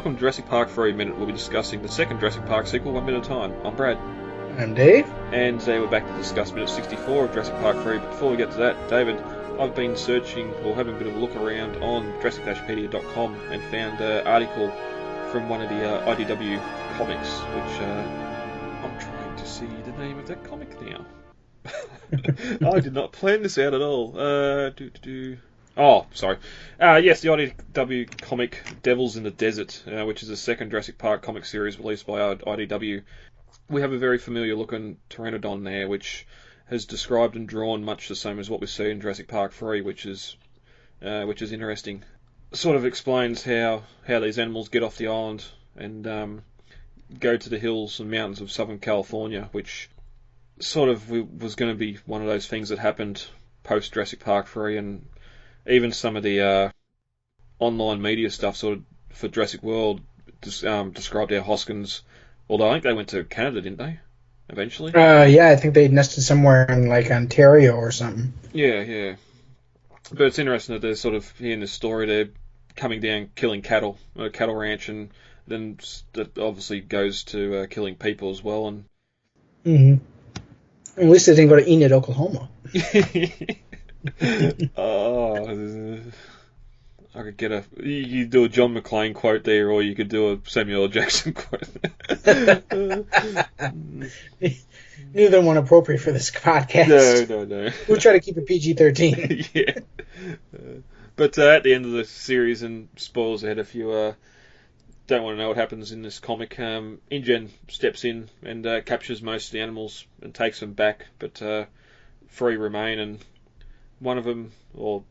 welcome to Jurassic Park for a minute. We'll be discussing the second Jurassic Park sequel, 1 minute at a time. I'm Brad. I'm Dave. And today we're back to discuss minute 64 of Jurassic Park 3. But before we get to that, David, I've been searching or having a bit of a look around on Jurassic-Pedia.com and found an article from one of the IDW comics, which I'm trying to see the name of that comic now. I did not plan this out at all. Oh, sorry. Yes, the IDW comic Devils in the Desert, which is the second Jurassic Park comic series released by IDW. We have a very familiar looking Pteranodon there, which has described and drawn much the same as what we see in Jurassic Park 3, which is interesting. Sort of explains how these animals get off the island and go to the hills and mountains of Southern California, which sort of was going to be one of those things that happened post Jurassic Park 3, and even some of the online media stuff sort of for Jurassic World described how Hoskins, although I think they went to Canada, didn't they, eventually? Yeah, I think they nested somewhere in, like, Ontario or something. Yeah. But it's interesting that they're sort of, here in this story, they're coming down, killing cattle, at a cattle ranch, and then that obviously goes to killing people as well. And At least they didn't go to Enid, Oklahoma. Oh, I could get you could do a John McClane quote there, or you could do a Samuel L. Jackson quote. Neither one appropriate for this podcast. No. We'll try to keep it PG-13. Yeah. But at the end of the series, and spoilers ahead if you don't want to know what happens in this comic, InGen steps in and captures most of the animals and takes them back, but 3 remain, and one of them, or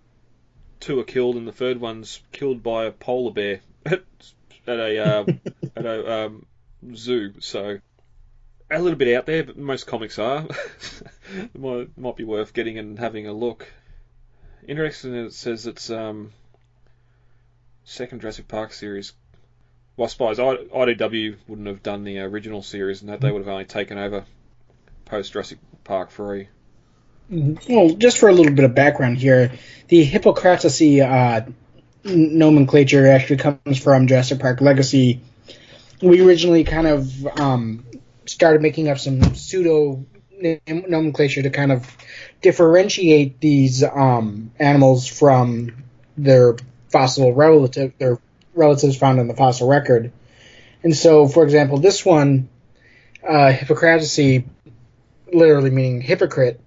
2 are killed, and the third one's killed by a polar bear at a zoo. So a little bit out there, but most comics are. It might be worth getting and having a look. Interesting that it says it's second Jurassic Park series. Well, I suppose IDW wouldn't have done the original series, and that they would have only taken over post Jurassic Park 3. Well, just for a little bit of background here, the hippocratesi nomenclature actually comes from Jurassic Park Legacy. We originally kind of started making up some pseudo nomenclature to kind of differentiate these animals from their relatives found in the fossil record. And so, for example, this one, hippocratesi, literally meaning hypocrite,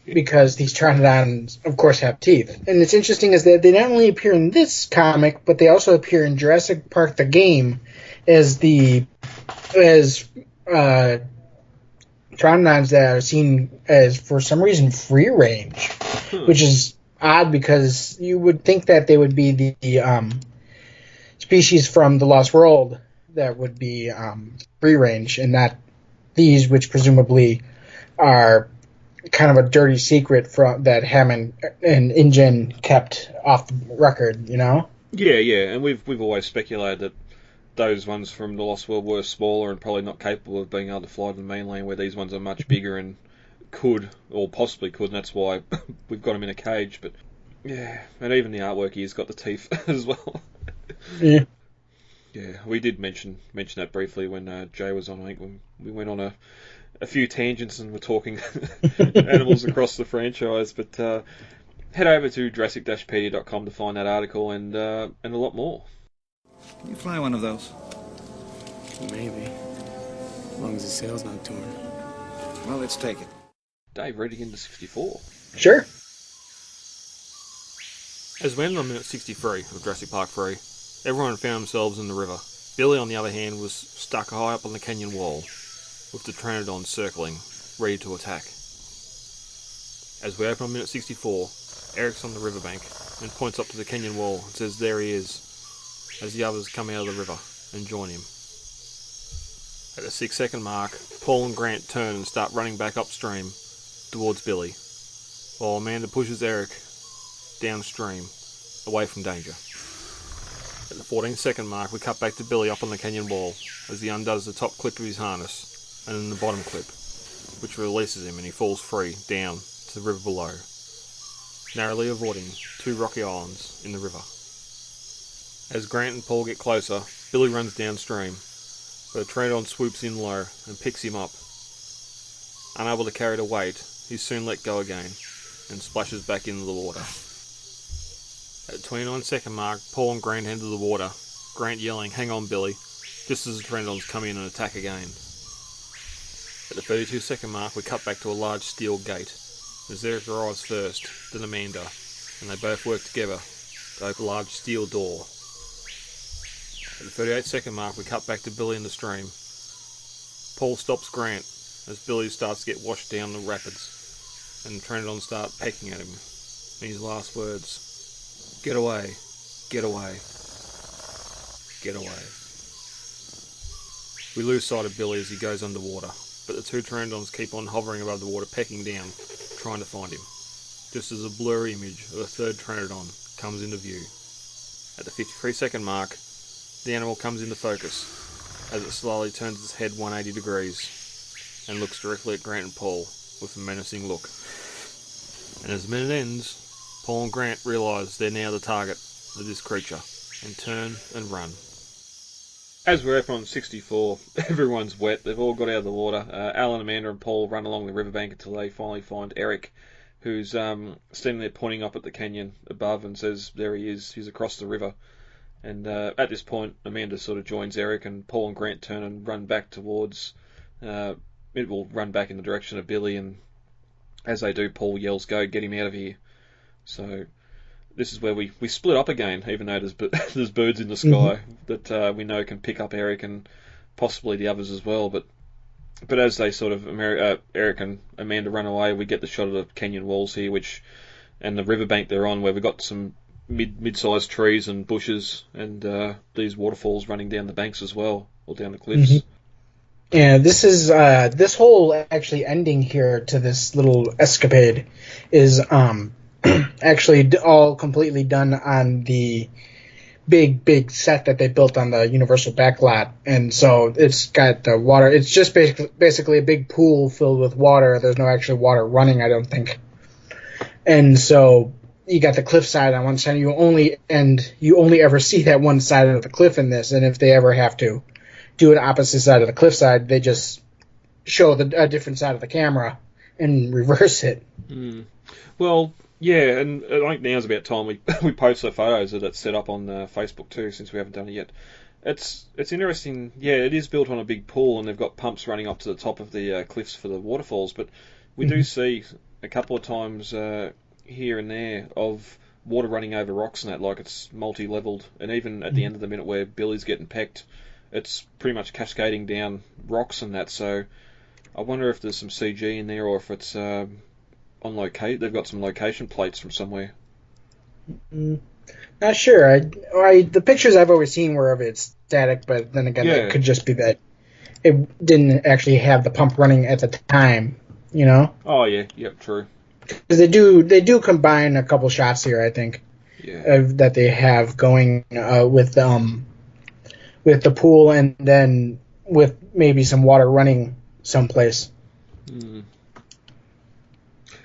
because these pteranodons, of course, have teeth. And it's interesting is that they not only appear in this comic, but they also appear in Jurassic Park the game as pteranodons that are seen as, for some reason, free range, which is odd because you would think that they would be the species from the Lost World that would be free range, and not these, which presumably are kind of a dirty secret that Hammond and InGen kept off the record, you know? Yeah, and we've always speculated that those ones from the Lost World were smaller and probably not capable of being able to fly to the mainland, where these ones are much bigger and could, or possibly could, and that's why we've got them in a cage. But yeah, and even the artwork here's got the teeth as well. Yeah, we did mention that briefly when Jay was on. I think when we went on a few tangents and were talking animals across the franchise. But head over to Jurassic-Pedia.com to find that article and a lot more. Can you fly one of those? Maybe. As long as the sail's not torn. Well, let's take it. Dave, reading into 64. sure. As we ended on minute 63 of Jurassic Park 3, everyone found themselves in the river. Billy, on the other hand, was stuck high up on the canyon wall, with the Pteranodon circling, ready to attack. As we open on minute 64, Eric's on the riverbank and points up to the canyon wall and says there he is, as the others come out of the river and join him. At the 6-second mark, Paul and Grant turn and start running back upstream towards Billy, while Amanda pushes Eric downstream, away from danger. At the 14-second mark, we cut back to Billy up on the canyon wall as he undoes the top clip of his harness and then the bottom clip, which releases him and he falls free down to the river below, narrowly avoiding 2 rocky islands in the river. As Grant and Paul get closer, Billy runs downstream, but a Pteranodon swoops in low and picks him up. Unable to carry the weight, he's soon let go again and splashes back into the water. At the 29-second mark, Paul and Grant enter the water, Grant yelling, "Hang on, Billy," just as the Pteranodons come in and attack again. At the 32-second mark, we cut back to a large steel gate, as Eric arrives first, then Amanda, and they both work together to open a large steel door. At the 38-second mark, we cut back to Billy in the stream. Paul stops Grant as Billy starts to get washed down the rapids, and the Pteranodons start pecking at him. And his last words, "Get away, get away, get away." We lose sight of Billy as he goes underwater, but the two Pteranodons keep on hovering above the water, pecking down, trying to find him, just as a blurry image of a third Pteranodon comes into view. At the 53-second mark, the animal comes into focus as it slowly turns its head 180 degrees and looks directly at Grant and Paul with a menacing look. And as the minute ends, Paul and Grant realise they're now the target of this creature and turn and run. As we're up on 64, everyone's wet. They've all got out of the water. Alan, Amanda and Paul run along the riverbank until they finally find Eric, who's standing there pointing up at the canyon above and says, "There he is, he's across the river." And at this point, Amanda sort of joins Eric, and Paul and Grant turn and run back towards... it will run back in the direction of Billy, and as they do, Paul yells, "Go, get him out of here." So this is where we split up again, even though there's birds in the sky that we know can pick up Eric and possibly the others as well. But as they sort of Eric and Amanda run away, we get the shot of the canyon walls here, and the riverbank they're on, where we've got some mid-sized trees and bushes and these waterfalls running down the banks as well, or down the cliffs. Yeah, this is this whole actually ending here to this little escapade is actually all completely done on the big set that they built on the Universal backlot, and so it's got the water. It's just basically a big pool filled with water. There's no actual water running, I don't think. And so you got the cliffside on one side. You only ever see that one side of the cliff in this, and if they ever have to do an opposite side of the cliffside, they just show a different side of the camera and reverse it. Well, yeah, and I think now's about time we post the photos of that set up on Facebook too, since we haven't done it yet. It's interesting. Yeah, it is built on a big pool, and they've got pumps running up to the top of the cliffs for the waterfalls. But we do see a couple of times here and there of water running over rocks and that, like it's multi-leveled. And even at the end of the minute where Billy's getting pecked, it's pretty much cascading down rocks and that. So I wonder if there's some CG in there, or if it's on locate. They've got some location plates from somewhere. Not sure. The pictures I've always seen were of it static, but then again, it could just be that it didn't actually have the pump running at the time. You know? Oh yeah, yep, true. Because they do combine a couple shots here, I think. Yeah. That they have going with the pool, and then with maybe some water running someplace.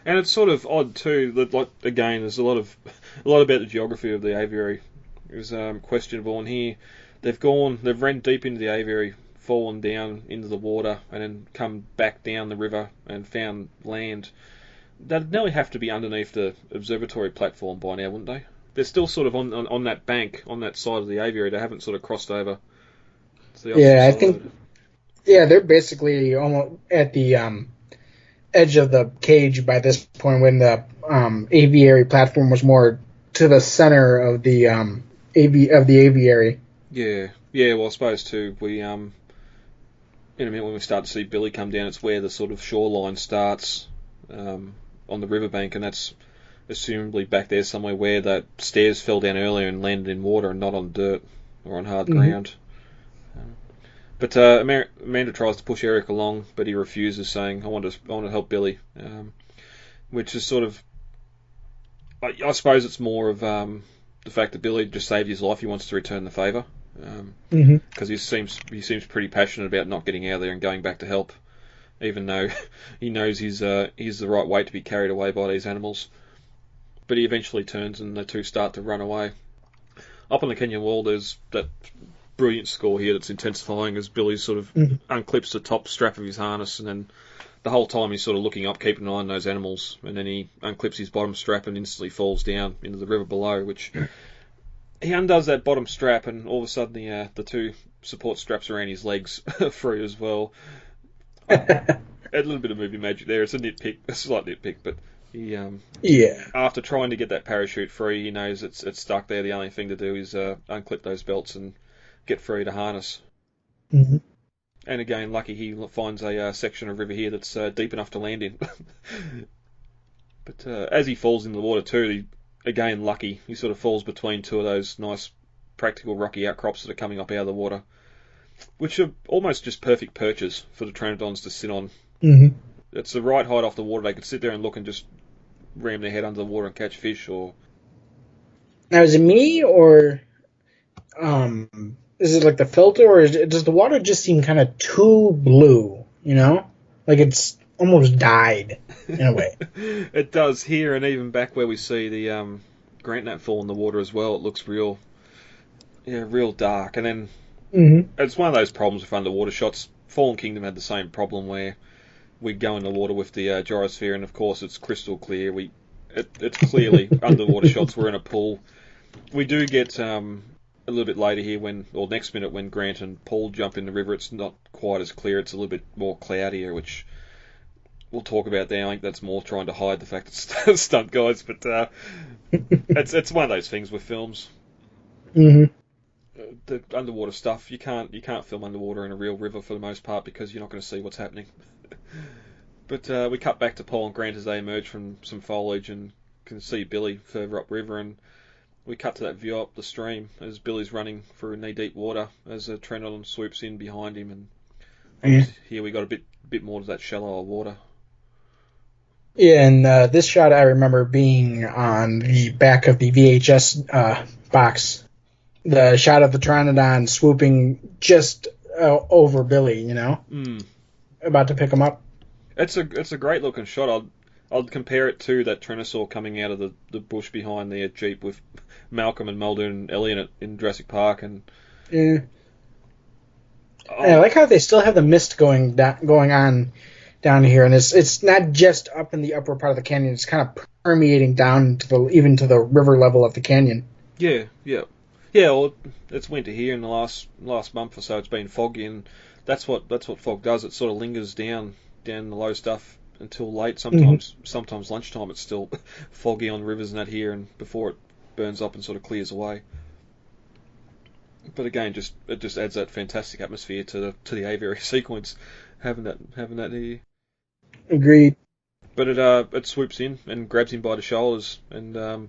And it's sort of odd too that, like, again, there's a lot about the geography of the aviary is questionable. And here they've ran deep into the aviary, fallen down into the water, and then come back down the river and found land. They'd nearly have to be underneath the observatory platform by now, wouldn't they? They're still sort of on that bank, on that side of the aviary. They haven't sort of crossed over to the opposite I side. think. Yeah, they're basically almost at the edge of the cage by this point, when the aviary platform was more to the center of the aviary. Yeah. Well, I suppose too. We in a minute when we start to see Billy come down, it's where the sort of shoreline starts on the riverbank, and that's assumably back there somewhere where the stairs fell down earlier and landed in water and not on dirt or on hard ground. But Amanda tries to push Eric along, but he refuses, saying, I want to help Billy," which is sort of, I suppose it's more of the fact that Billy just saved his life. He wants to return the favour, because he seems pretty passionate about not getting out of there and going back to help, even though he knows he's the right weight to be carried away by these animals. But he eventually turns, and the two start to run away. Up on the canyon wall, there's that brilliant score here that's intensifying as Billy sort of unclips the top strap of his harness, and then the whole time he's sort of looking up, keeping an eye on those animals, and then he unclips his bottom strap and instantly falls down into the river below, which he undoes that bottom strap, and all of a sudden the two support straps around his legs are free as well. A little bit of movie magic there. It's a slight nitpick, but he after trying to get that parachute free, he knows it's stuck there. The only thing to do is unclip those belts and get free to harness. Mm-hmm. And again, lucky he finds a section of river here that's deep enough to land in. But as he falls in the water too, again lucky, he sort of falls between two of those nice practical rocky outcrops that are coming up out of the water, which are almost just perfect perches for the Pteranodons to sit on. Mm-hmm. It's the right height off the water. They could sit there and look and just ram their head under the water and catch fish. Or now, is it me, or is it like the filter, or does the water just seem kind of too blue? You know, like it's almost dyed in a way. It does here, and even back where we see the Grant Nat fall in the water as well. It looks real dark. And then it's one of those problems with underwater shots. Fallen Kingdom had the same problem where we go in the water with the gyrosphere, and of course it's crystal clear. It's clearly underwater shots. We're in a pool. We do get a little bit later here next minute when Grant and Paul jump in the river. It's not quite as clear. It's a little bit more cloudier, which we'll talk about there. I think that's more trying to hide the fact it's stunt guys, but it's one of those things with films. Mm-hmm. The underwater stuff, you can't film underwater in a real river for the most part because you're not going to see what's happening. But we cut back to Paul and Grant as they emerge from some foliage and can see Billy further upriver, and we cut to that view up the stream as Billy's running through knee-deep water as a Pteranodon swoops in behind him, and here we got a bit more to that shallower water. Yeah, and this shot I remember being on the back of the VHS box. The shot of the Pteranodon swooping just over Billy, you know, about to pick him up. It's a great looking shot. I'd compare it to that Tyrannosaur coming out of the bush behind the Jeep with Malcolm and Muldoon and Ellie in Jurassic Park, and I like how they still have the mist going on down here, and it's not just up in the upper part of the canyon. It's kind of permeating down even to the river level of the canyon. Yeah. Well, it's winter here. In the last month or so, it's been foggy, and that's what fog does. It sort of lingers down the low stuff until late. Sometimes lunchtime it's still foggy on rivers and that here, and before it burns up and sort of clears away. But again, it just adds that fantastic atmosphere to the aviary sequence, having that here. Agreed. But it swoops in and grabs him by the shoulders and oh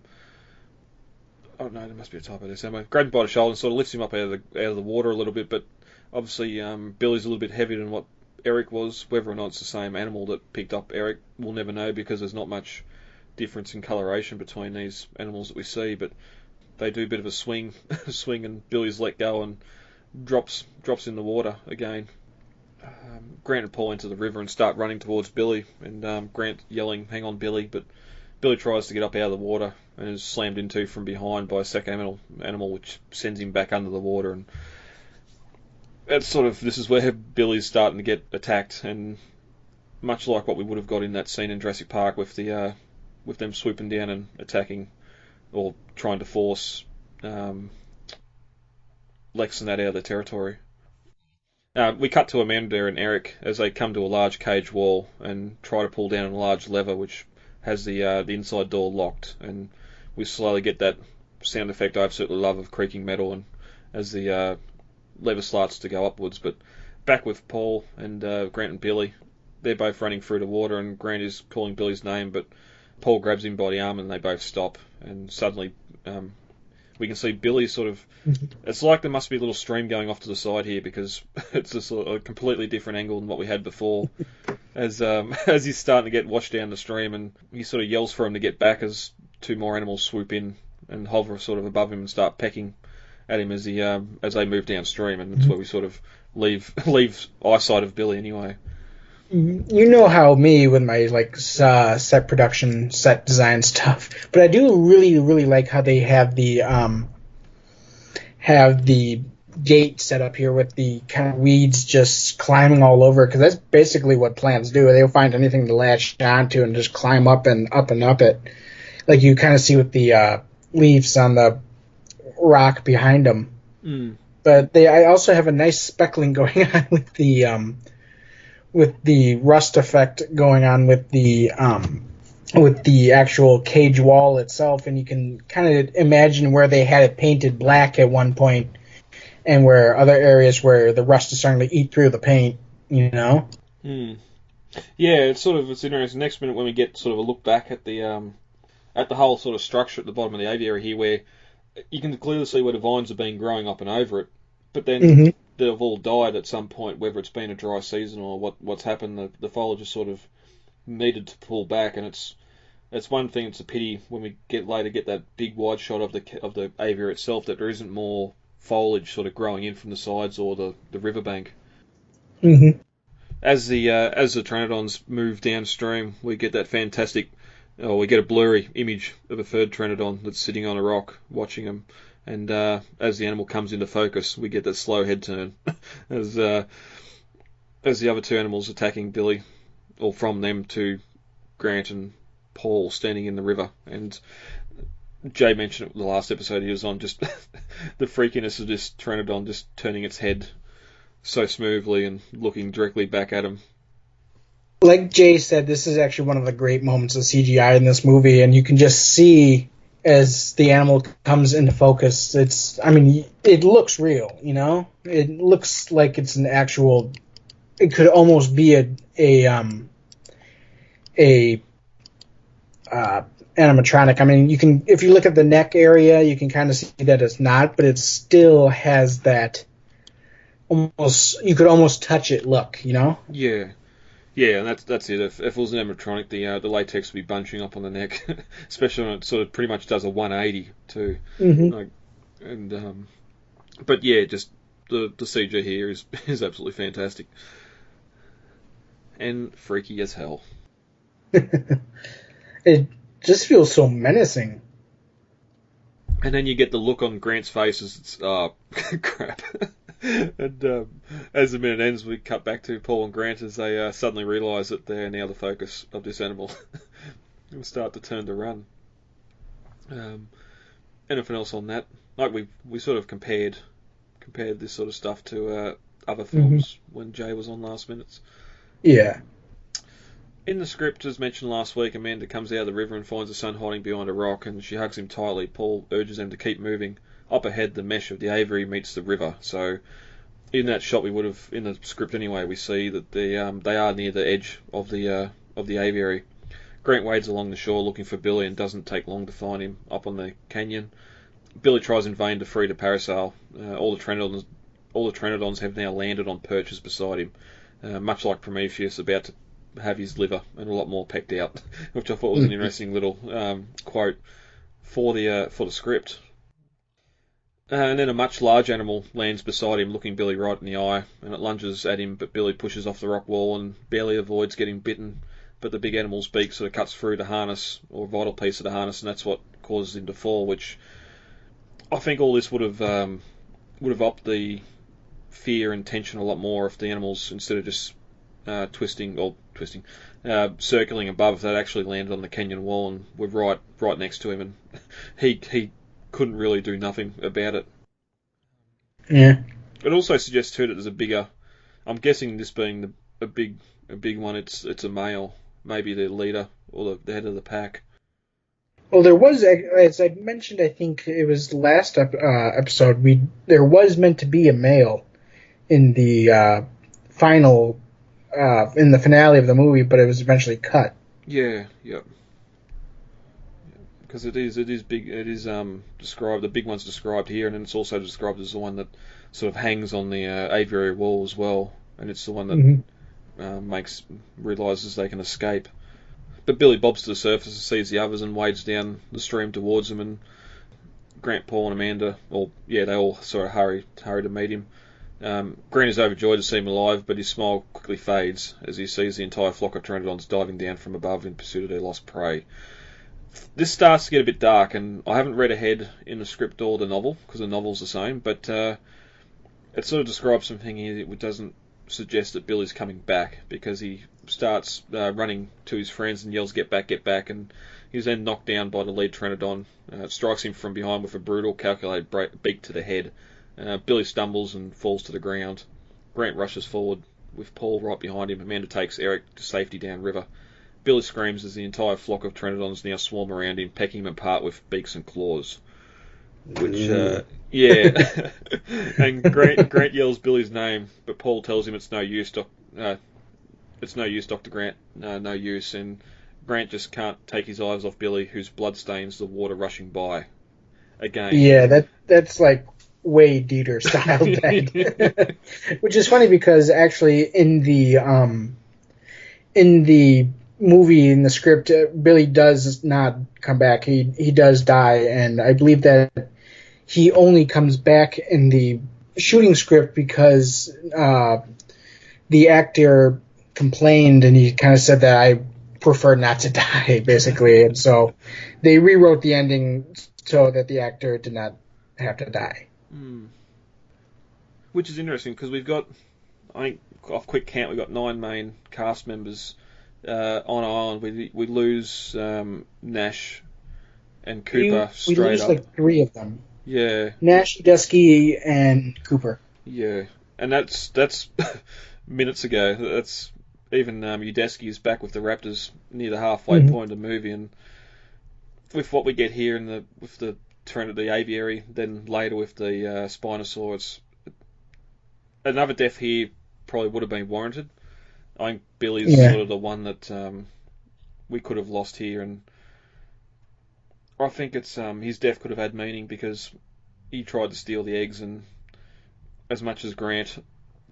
no, there must be a typo there somewhere. Grabs him by the shoulder and sort of lifts him up out of the water a little bit. But obviously, Billy's a little bit heavier than what Eric was. Whether or not it's the same animal that picked up Eric, we'll never know because there's not much difference in coloration between these animals that we see. But they do a bit of a swing, and Billy's let go and drops in the water again. Grant and Paul enter the river and start running towards Billy, and Grant yelling, "Hang on, Billy!" But Billy tries to get up out of the water and is slammed into from behind by a second animal, which sends him back under the water. And this is where Billy's starting to get attacked, and much like what we would have got in that scene in Jurassic Park with them swooping down and attacking or trying to force Lex and that out of their territory. We cut to Amanda and Eric as they come to a large cage wall and try to pull down a large lever which has the inside door locked, and we slowly get that sound effect I absolutely love of creaking metal, and as the lever starts to go upwards. But back with Paul and Grant and Billy, they're both running through the water, and Grant is calling Billy's name, but Paul grabs him by the arm and they both stop, and suddenly we can see Billy sort of... It's like there must be a little stream going off to the side here because it's a completely different angle than what we had before. As he's starting to get washed down the stream, and he sort of yells for him to get back as two more animals swoop in and hover sort of above him and start pecking at him as they move downstream, and that's where we sort of leave eyesight of Billy anyway. You know how me with my set production, set design stuff, but I do really, really like how they have the gate set up here with the kind of weeds just climbing all over, because that's basically what plants do. They'll find anything to latch onto and just climb up and up and up it, like you kind of see with the leaves on the rock behind them. But I also have a nice speckling going on with the rust effect going on with the actual cage wall itself, and you can kind of imagine where they had it painted black at one point, and where other areas where the rust is starting to eat through the paint, you know? Yeah, it's interesting. Next minute when we get sort of a look back at the whole sort of structure at the bottom of the aviary here, where you can clearly see where the vines have been growing up and over it, but then they've all died at some point, whether it's been a dry season or what's happened. The foliage has sort of needed to pull back, and it's one thing. It's a pity when we get that big wide shot of the aviary itself that there isn't more foliage sort of growing in from the sides or the riverbank. As the Pteranodons move downstream, we get that fantastic. We get a blurry image of a third Pteranodon that's sitting on a rock watching them, and as the animal comes into focus, we get that slow head turn as the other two animals attacking Billy, or from them to Grant and Paul standing in the river. And Jay mentioned it in the last episode he was on, just the freakiness of this Pteranodon just turning its head so smoothly and looking directly back at him. Like Jay said, this is actually one of the great moments of CGI in this movie, and you can just see as the animal comes into focus, it looks real, you know? It looks like it's an actual, it could almost be a animatronic. I mean, you can, if you look at the neck area, you can kind of see that it's not, but it still has that almost, you could almost touch it look, you know? Yeah, and that's it. If it was an animatronic, the latex would be bunching up on the neck, especially when it sort of pretty much does a 180 too. But yeah, just the CG here is absolutely fantastic and freaky as hell. It just feels so menacing. And then you get the look on Grant's face as it's crap. And as the minute ends, we cut back to Paul and Grant as they suddenly realise that they're now the focus of this animal and start to turn to run. Anything else on that? Like we sort of compared this sort of stuff to other films when Jay was on Last Minutes. Yeah. In the script, as mentioned last week, Amanda comes out of the river and finds her son hiding behind a rock, and she hugs him tightly. Paul urges them to keep moving. Up ahead, the mesh of the aviary meets the river. So, in that shot, we would have, in the script anyway, we see that they are near the edge of the aviary. Grant wades along the shore looking for Billy and doesn't take long to find him up on the canyon. Billy tries in vain to free the parasail. All the Pteranodons have now landed on perches beside him, much like Prometheus about to have his liver and a lot more pecked out, which I thought was an interesting little quote for the script. And then a much larger animal lands beside him, looking Billy right in the eye, and it lunges at him, but Billy pushes off the rock wall and barely avoids getting bitten. But the big animal's beak sort of cuts through the harness, or a vital piece of the harness, and that's what causes him to fall. Which I think all this would have upped the fear and tension a lot more if the animals, instead of just circling above, if they'd actually landed on the canyon wall and were right next to him, and he couldn't really do nothing about it. Yeah. It also suggests too that there's a bigger. I'm guessing this being a big one. It's a male, maybe the leader or the head of the pack. Well, there was, as I mentioned, I think it was last episode. There was meant to be a male in the final, in the finale of the movie, but it was eventually cut. Yeah. Because it is big. It is described. The big one's described here, and then it's also described as the one that sort of hangs on the aviary wall as well, and it's the one that realizes they can escape. But Billy bobs to the surface and sees the others and wades down the stream towards them, and Grant, Paul, and Amanda, they all sort of hurry to meet him. Grant is overjoyed to see him alive, but his smile quickly fades as he sees the entire flock of Pteranodons diving down from above in pursuit of their lost prey. This starts to get a bit dark, and I haven't read ahead in the script or the novel, because the novel's the same, but it sort of describes something here that doesn't suggest that Billy's coming back, because he starts running to his friends and yells, get back, and he's then knocked down by the lead Pteranodon. Strikes him from behind with a brutal, calculated beak to the head. Billy stumbles and falls to the ground. Grant rushes forward with Paul right behind him. Amanda takes Eric to safety downriver. Billy screams as the entire flock of Pteranodons now swarm around him, pecking him apart with beaks and claws. Which, yeah. And Grant yells Billy's name, but Paul tells him it's no use, Dr. Grant. No use. And Grant just can't take his eyes off Billy, whose blood stains the water rushing by. Again. Yeah, that's like way Dieter style dead. Which is funny because actually in the movie, in the script, Billy does not come back. He does die, and I believe that he only comes back in the shooting script because the actor complained, and he kind of said that I prefer not to die, basically. And so they rewrote the ending so that the actor did not have to die. Which is interesting, because we've got, I think, off quick count, we've got 9 main cast members on Island. We lose Nash and Cooper We straight lose up. like 3 of them. Yeah. Nash, Dusky, and Cooper. Yeah. And that's minutes ago. That's even Udesky is back with the Raptors near the halfway point of the movie, and with what we get here with the aviary, then later with the Spinosaur, it's another death here probably would have been warranted. I think Billy's sort of the one that we could have lost here, and I think it's his death could have had meaning because he tried to steal the eggs, and as much as Grant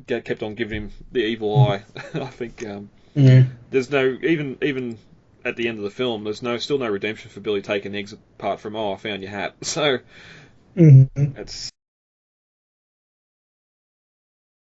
kept on giving him the evil eye, I think there's no, even at the end of the film, there's still no redemption for Billy taking eggs apart from, I found your hat. So it's